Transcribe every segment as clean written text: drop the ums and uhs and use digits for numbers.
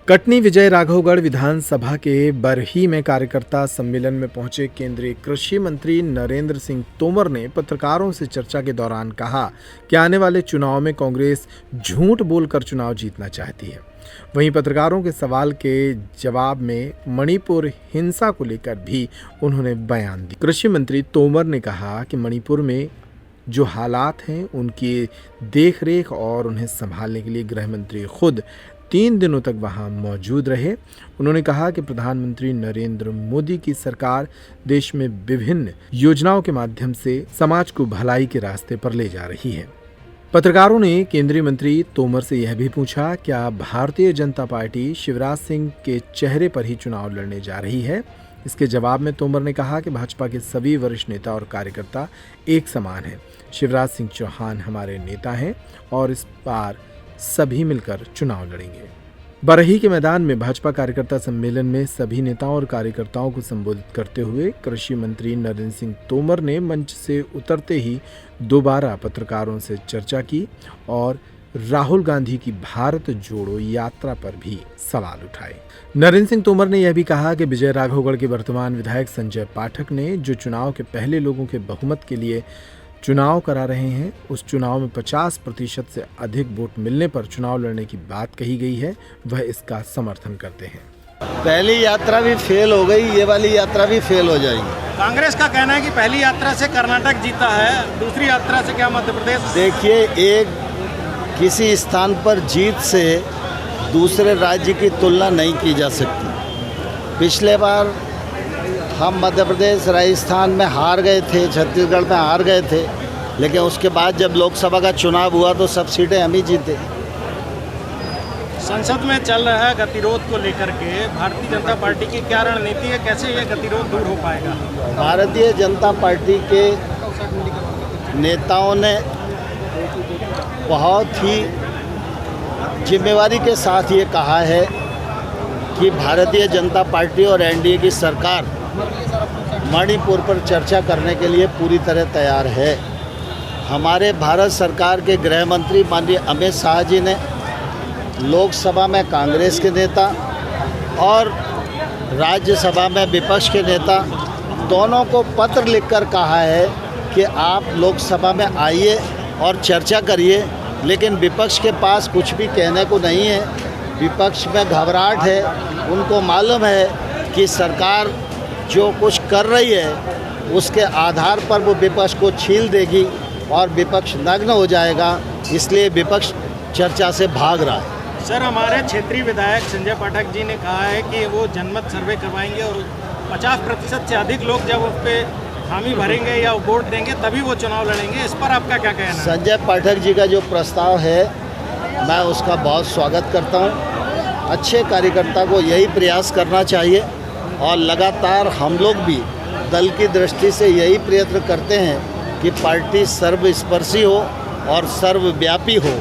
कटनी विजय राघवगढ़ विधानसभा के बरही में कार्यकर्ता सम्मेलन में पहुंचे केंद्रीय कृषि मंत्री नरेंद्र सिंह तोमर ने पत्रकारों से चर्चा के दौरान कहा कि आने वाले चुनाव में कांग्रेस झूठ बोलकर चुनाव जीतना चाहती है। वहीं पत्रकारों के सवाल के जवाब में मणिपुर हिंसा को लेकर भी उन्होंने बयान दिया। कृषि मंत्री तोमर ने कहा कि मणिपुर में जो हालात हैं उनकी देखरेख और उन्हें संभालने के लिए गृह मंत्री खुद 3 दिनों तक वहां मौजूद रहे। उन्होंने कहा कि प्रधानमंत्री नरेंद्र मोदी की सरकार देश में विभिन्न योजनाओं के माध्यम से समाज को भलाई के रास्ते पर ले जा रही है। पत्रकारों ने केंद्रीय मंत्री तोमर से यह भी पूछा, क्या भारतीय जनता पार्टी शिवराज सिंह के चेहरे पर ही चुनाव लड़ने जा रही है। इसके जवाब में तोमर ने कहा कि भाजपा के सभी वरिष्ठ नेता और कार्यकर्ता एक समान हैं। शिवराज सिंह चौहान हमारे नेता हैं और इस बार सभी मिलकर चुनाव लड़ेंगे। बरही के मैदान में भाजपा कार्यकर्ता सम्मेलन में सभी नेताओं और कार्यकर्ताओं को संबोधित करते हुए कृषि मंत्री नरेंद्र सिंह तोमर ने मंच से उतरते ही दोबारा पत्रकारों से चर्चा की और राहुल गांधी की भारत जोड़ो यात्रा पर भी सवाल उठाए। नरेंद्र सिंह तोमर ने यह भी कहा कि विजय राघवगढ़ के वर्तमान विधायक संजय पाठक ने जो चुनाव के पहले लोगों के बहुमत के लिए चुनाव करा रहे हैं, उस चुनाव में 50% से अधिक वोट मिलने पर चुनाव लड़ने की बात कही गई है, वह इसका समर्थन करते हैं। पहली यात्रा भी फेल हो गई, ये वाली यात्रा भी फेल हो जाएगी। कांग्रेस का कहना है कि पहली यात्रा से कर्नाटक जीता है, दूसरी यात्रा से क्या मध्य प्रदेश। देखिए, एक किसी स्थान पर जीत से दूसरे राज्य की तुलना नहीं की जा सकती। पिछले बार हम मध्य प्रदेश राजस्थान में हार गए थे, छत्तीसगढ़ में हार गए थे, लेकिन उसके बाद जब लोकसभा का चुनाव हुआ तो सब सीटें हम ही जीते। संसद में चल रहा है गतिरोध को लेकर के भारतीय जनता पार्टी की क्या रणनीति है, कैसे ये गतिरोध दूर हो पाएगा। भारतीय जनता पार्टी के नेताओं ने बहुत ही जिम्मेवारी के साथ ये कहा है कि भारतीय जनता पार्टी और एनडीए की सरकार मणिपुर पर चर्चा करने के लिए पूरी तरह तैयार है। हमारे भारत सरकार के गृह मंत्री माननीय अमित शाह जी ने लोकसभा में कांग्रेस के नेता और राज्यसभा में विपक्ष के नेता दोनों को पत्र लिखकर कहा है कि आप लोकसभा में आइए और चर्चा करिए, लेकिन विपक्ष के पास कुछ भी कहने को नहीं है। विपक्ष में घबराहट है, उनको मालूम है कि सरकार जो कुछ कर रही है उसके आधार पर वो विपक्ष को छील देगी और विपक्ष नग्न हो जाएगा, इसलिए विपक्ष चर्चा से भाग रहा है। सर, हमारे क्षेत्रीय विधायक संजय पाठक जी ने कहा है कि वो जनमत सर्वे करवाएंगे और 50% से अधिक लोग जब उस पर हामी भरेंगे या वोट देंगे तभी वो चुनाव लड़ेंगे। इस पर आपका क्या कहना है। संजय पाठक जी का जो प्रस्ताव है मैं उसका बहुत स्वागत करता हूँ। अच्छे कार्यकर्ता को यही प्रयास करना चाहिए और लगातार हम लोग भी दल की दृष्टि से यही प्रयत्न करते हैं कि पार्टी सर्वस्पर्शी हो और सर्वव्यापी हो।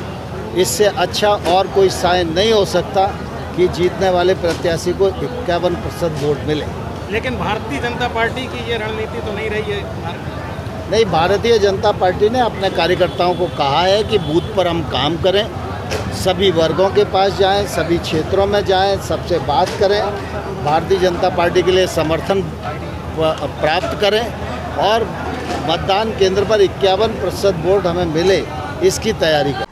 इससे अच्छा और कोई साइन नहीं हो सकता कि जीतने वाले प्रत्याशी को 51% वोट मिले। लेकिन भारतीय जनता पार्टी की ये रणनीति तो नहीं रही है। नहीं, भारतीय जनता पार्टी ने अपने कार्यकर्ताओं को कहा है कि बूथ पर हम काम करें, सभी वर्गों के पास जाएं, सभी क्षेत्रों में जाएं, सबसे बात करें, भारतीय जनता पार्टी के लिए समर्थन प्राप्त करें और मतदान केंद्र पर 51% वोट हमें मिले, इसकी तैयारी करें।